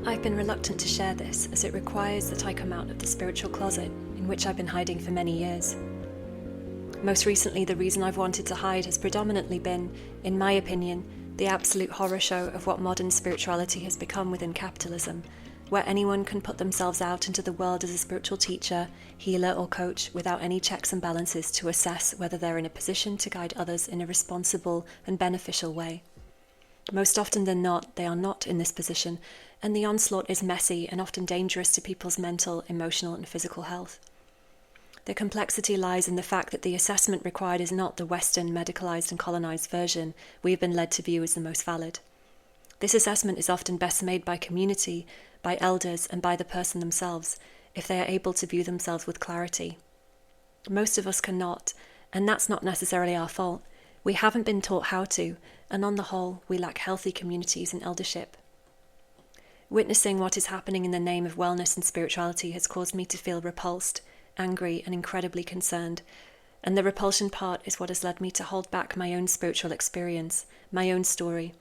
I've been reluctant to share this as it requires that I come out of the spiritual closet in which I've been hiding for many years. Most recently, the reason I've wanted to hide has predominantly been, in my opinion, the absolute horror show of what modern spirituality has become within capitalism, where anyone can put themselves out into the world as a spiritual teacher, healer, or coach without any checks and balances to assess whether they're in a position to guide others in a responsible and beneficial way. Most often than not, they are not in this position, and the onslaught is messy and often dangerous to people's mental, emotional, and physical health. The complexity lies in the fact that the assessment required is not the Western, medicalised, and colonized version we have been led to view as the most valid. This assessment is often best made by community, by elders, and by the person themselves, if they are able to view themselves with clarity. Most of us cannot, and that's not necessarily our fault. We haven't been taught how to, and on the whole, we lack healthy communities and eldership. Witnessing what is happening in the name of wellness and spirituality has caused me to feel repulsed, angry, and incredibly concerned, and the repulsion part is what has led me to hold back my own spiritual experience, my own story,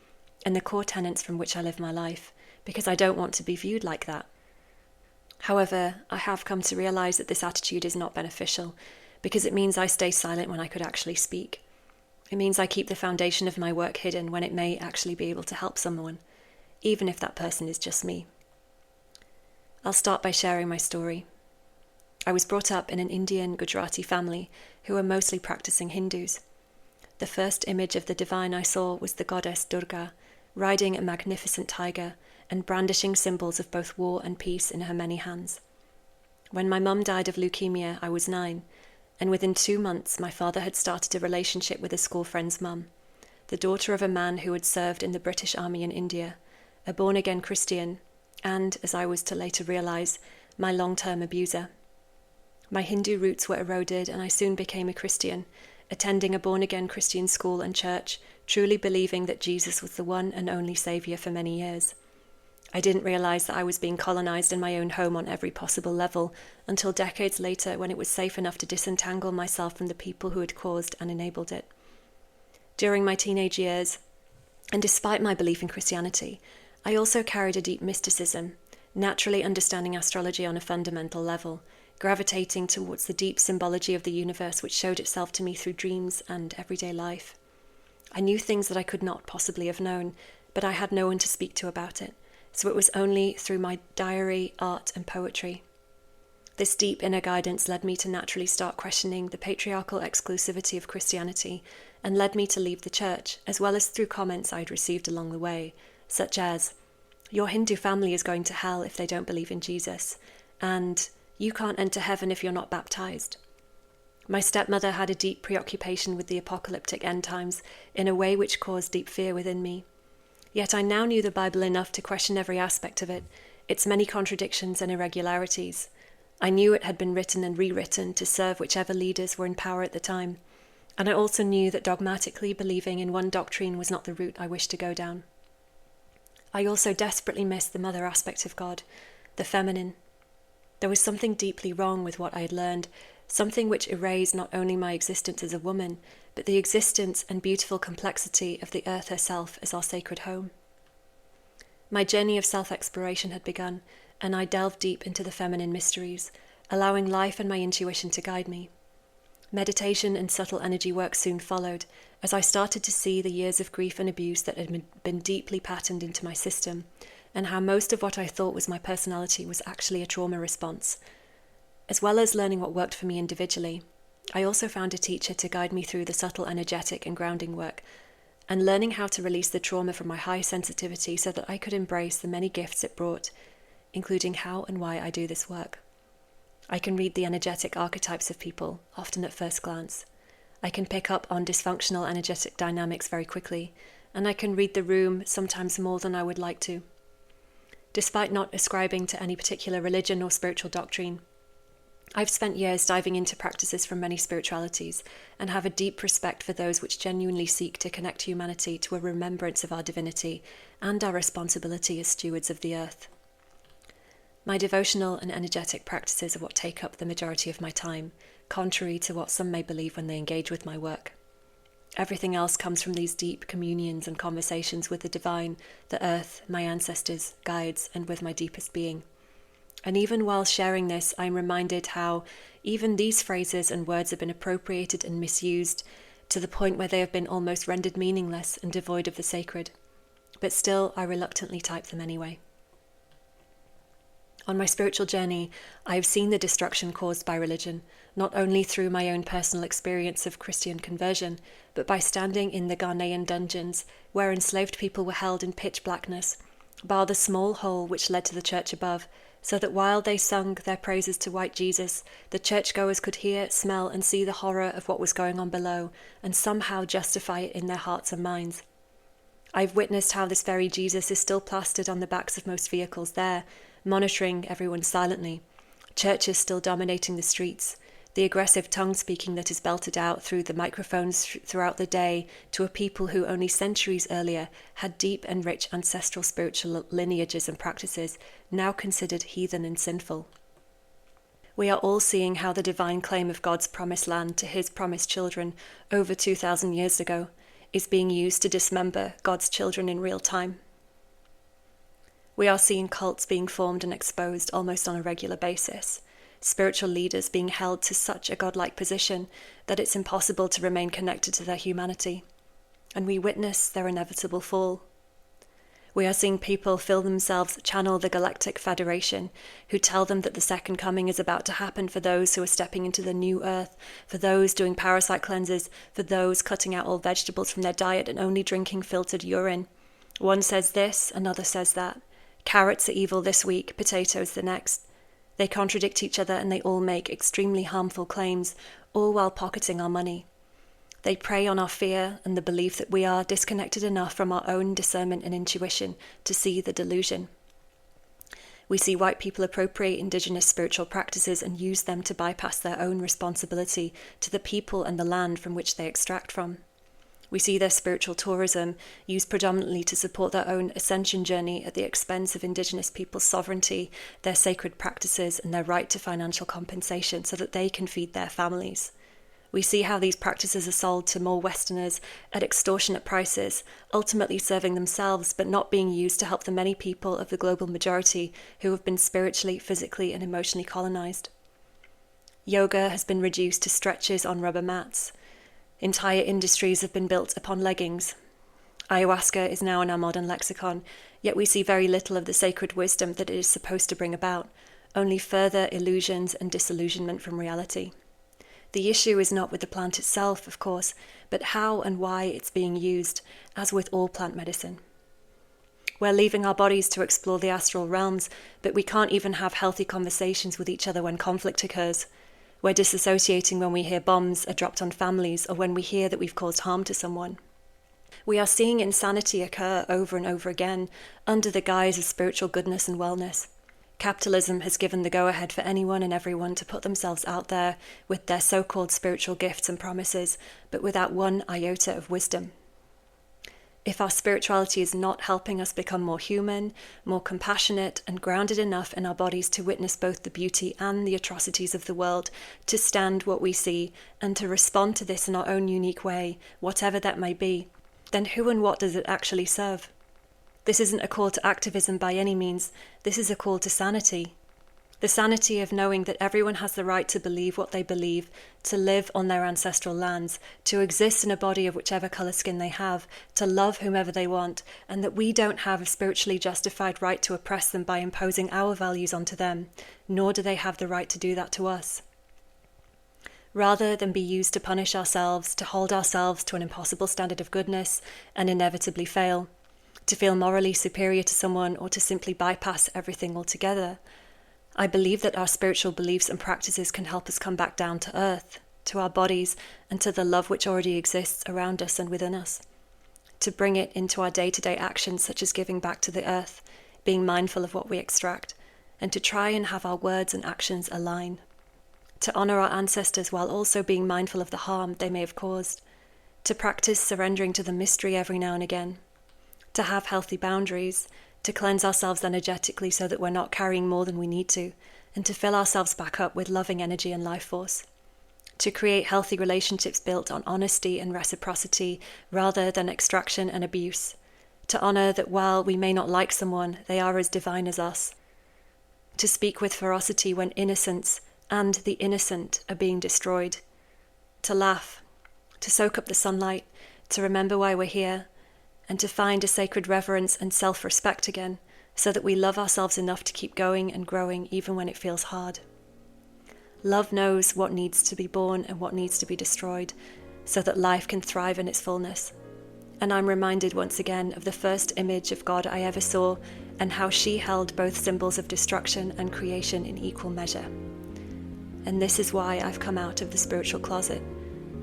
and the core tenets from which I live my life, because I don't want to be viewed like that. However, I have come to realise that this attitude is not beneficial, because it means I stay silent when I could actually speak. It means I keep the foundation of my work hidden when it may actually be able to help someone, even if that person is just me. I'll start by sharing my story. I was brought up in an Indian Gujarati family who are mostly practicing Hindus. The first image of the divine I saw was the goddess Durga, riding a magnificent tiger and brandishing symbols of both war and peace in her many hands. When my mum died of leukemia, I was 9, and within 2 months my father had started a relationship with a school friend's mum, the daughter of a man who had served in the British Army in India, a born-again Christian, and, as I was to later realise, my long-term abuser. My Hindu roots were eroded and I soon became a Christian, attending a born-again Christian school and church, truly believing that Jesus was the one and only saviour for many years. I didn't realise that I was being colonized in my own home on every possible level until decades later when it was safe enough to disentangle myself from the people who had caused and enabled it. During my teenage years, and despite my belief in Christianity, I also carried a deep mysticism, naturally understanding astrology on a fundamental level, gravitating towards the deep symbology of the universe which showed itself to me through dreams and everyday life. I knew things that I could not possibly have known, but I had no one to speak to about it. So it was only through my diary, art, and poetry. This deep inner guidance led me to naturally start questioning the patriarchal exclusivity of Christianity and led me to leave the church, as well as through comments I'd received along the way, such as, "Your Hindu family is going to hell if they don't believe in Jesus," and "You can't enter heaven if you're not baptized." My stepmother had a deep preoccupation with the apocalyptic end times in a way which caused deep fear within me. Yet I now knew the Bible enough to question every aspect of it, its many contradictions and irregularities. I knew it had been written and rewritten to serve whichever leaders were in power at the time, and I also knew that dogmatically believing in one doctrine was not the route I wished to go down. I also desperately missed the mother aspect of God, the feminine. There was something deeply wrong with what I had learned, something which erased not only my existence as a woman, but the existence and beautiful complexity of the earth herself as our sacred home. My journey of self-exploration had begun, and I delved deep into the feminine mysteries, allowing life and my intuition to guide me. Meditation and subtle energy work soon followed, as I started to see the years of grief and abuse that had been deeply patterned into my system, and how most of what I thought was my personality was actually a trauma response. As well as learning what worked for me individually, I also found a teacher to guide me through the subtle energetic and grounding work, and learning how to release the trauma from my high sensitivity so that I could embrace the many gifts it brought, including how and why I do this work. I can read the energetic archetypes of people, often at first glance. I can pick up on dysfunctional energetic dynamics very quickly, and I can read the room sometimes more than I would like to. Despite not ascribing to any particular religion or spiritual doctrine, I've spent years diving into practices from many spiritualities and have a deep respect for those which genuinely seek to connect humanity to a remembrance of our divinity and our responsibility as stewards of the earth. My devotional and energetic practices are what take up the majority of my time, contrary to what some may believe when they engage with my work. Everything else comes from these deep communions and conversations with the divine, the earth, my ancestors, guides, and with my deepest being. And even while sharing this, I'm reminded how even these phrases and words have been appropriated and misused to the point where they have been almost rendered meaningless and devoid of the sacred. But still, I reluctantly type them anyway. On my spiritual journey, I have seen the destruction caused by religion, not only through my own personal experience of Christian conversion, but by standing in the Ghanaian dungeons, where enslaved people were held in pitch blackness, bar the small hole which led to the church above, so that while they sung their praises to white Jesus, the churchgoers could hear, smell, and see the horror of what was going on below, and somehow justify it in their hearts and minds. I've witnessed how this very Jesus is still plastered on the backs of most vehicles there, monitoring everyone silently, churches still dominating the streets, the aggressive tongue-speaking that is belted out through the microphones throughout the day to a people who only centuries earlier had deep and rich ancestral spiritual lineages and practices, now considered heathen and sinful. We are all seeing how the divine claim of God's promised land to his promised children over 2,000 years ago is being used to dismember God's children in real time. We are seeing cults being formed and exposed almost on a regular basis, spiritual leaders being held to such a godlike position that it's impossible to remain connected to their humanity, and we witness their inevitable fall. We are seeing people feel themselves channel the Galactic Federation, who tell them that the second coming is about to happen for those who are stepping into the new earth, for those doing parasite cleanses, for those cutting out all vegetables from their diet and only drinking filtered urine. One says this, another says that. Carrots are evil this week, potatoes the next. They contradict each other and they all make extremely harmful claims, all while pocketing our money. They prey on our fear and the belief that we are disconnected enough from our own discernment and intuition to see the delusion. We see white people appropriate indigenous spiritual practices and use them to bypass their own responsibility to the people and the land from which they extract from. We see their spiritual tourism used predominantly to support their own ascension journey at the expense of indigenous people's sovereignty, their sacred practices, and their right to financial compensation so that they can feed their families. We see how these practices are sold to more Westerners at extortionate prices, ultimately serving themselves but not being used to help the many people of the global majority who have been spiritually, physically, and emotionally colonized. Yoga has been reduced to stretches on rubber mats. Entire industries have been built upon leggings. Ayahuasca is now in our modern lexicon, yet we see very little of the sacred wisdom that it is supposed to bring about, only further illusions and disillusionment from reality. The issue is not with the plant itself, of course, but how and why it's being used, as with all plant medicine. We're leaving our bodies to explore the astral realms, but we can't even have healthy conversations with each other when conflict occurs. We're disassociating when we hear bombs are dropped on families or when we hear that we've caused harm to someone. We are seeing insanity occur over and over again under the guise of spiritual goodness and wellness. Capitalism has given the go-ahead for anyone and everyone to put themselves out there with their so-called spiritual gifts and promises, but without one iota of wisdom. If our spirituality is not helping us become more human, more compassionate, and grounded enough in our bodies to witness both the beauty and the atrocities of the world, to stand what we see, and to respond to this in our own unique way, whatever that may be, then who and what does it actually serve? This isn't a call to activism by any means, this is a call to sanity. The sanity of knowing that everyone has the right to believe what they believe, to live on their ancestral lands, to exist in a body of whichever colour skin they have, to love whomever they want, and that we don't have a spiritually justified right to oppress them by imposing our values onto them, nor do they have the right to do that to us. Rather than be used to punish ourselves, to hold ourselves to an impossible standard of goodness, and inevitably fail, to feel morally superior to someone, or to simply bypass everything altogether, I believe that our spiritual beliefs and practices can help us come back down to earth, to our bodies, and to the love which already exists around us and within us. To bring it into our day-to-day actions, such as giving back to the earth, being mindful of what we extract, and to try and have our words and actions align. To honour our ancestors while also being mindful of the harm they may have caused. To practice surrendering to the mystery every now and again. To have healthy boundaries, to cleanse ourselves energetically so that we're not carrying more than we need to, and to fill ourselves back up with loving energy and life force. to create healthy relationships built on honesty and reciprocity rather than extraction and abuse, to honour that while we may not like someone, they are as divine as us, to speak with ferocity when innocence and the innocent are being destroyed, to laugh, to soak up the sunlight, to remember why we're here, and to find a sacred reverence and self-respect again, so that we love ourselves enough to keep going and growing even when it feels hard. Love knows what needs to be born and what needs to be destroyed, so that life can thrive in its fullness. And I'm reminded once again of the first image of God I ever saw, and how she held both symbols of destruction and creation in equal measure. And this is why I've come out of the spiritual closet,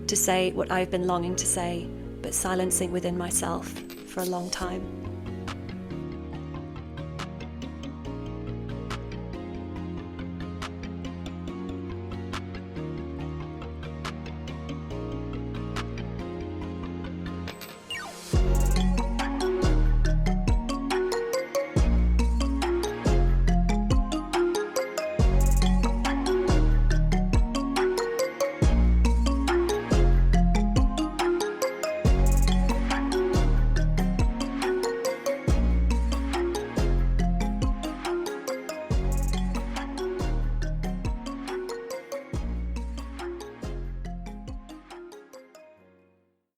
to say what I've been longing to say, but silencing within myself for a long time.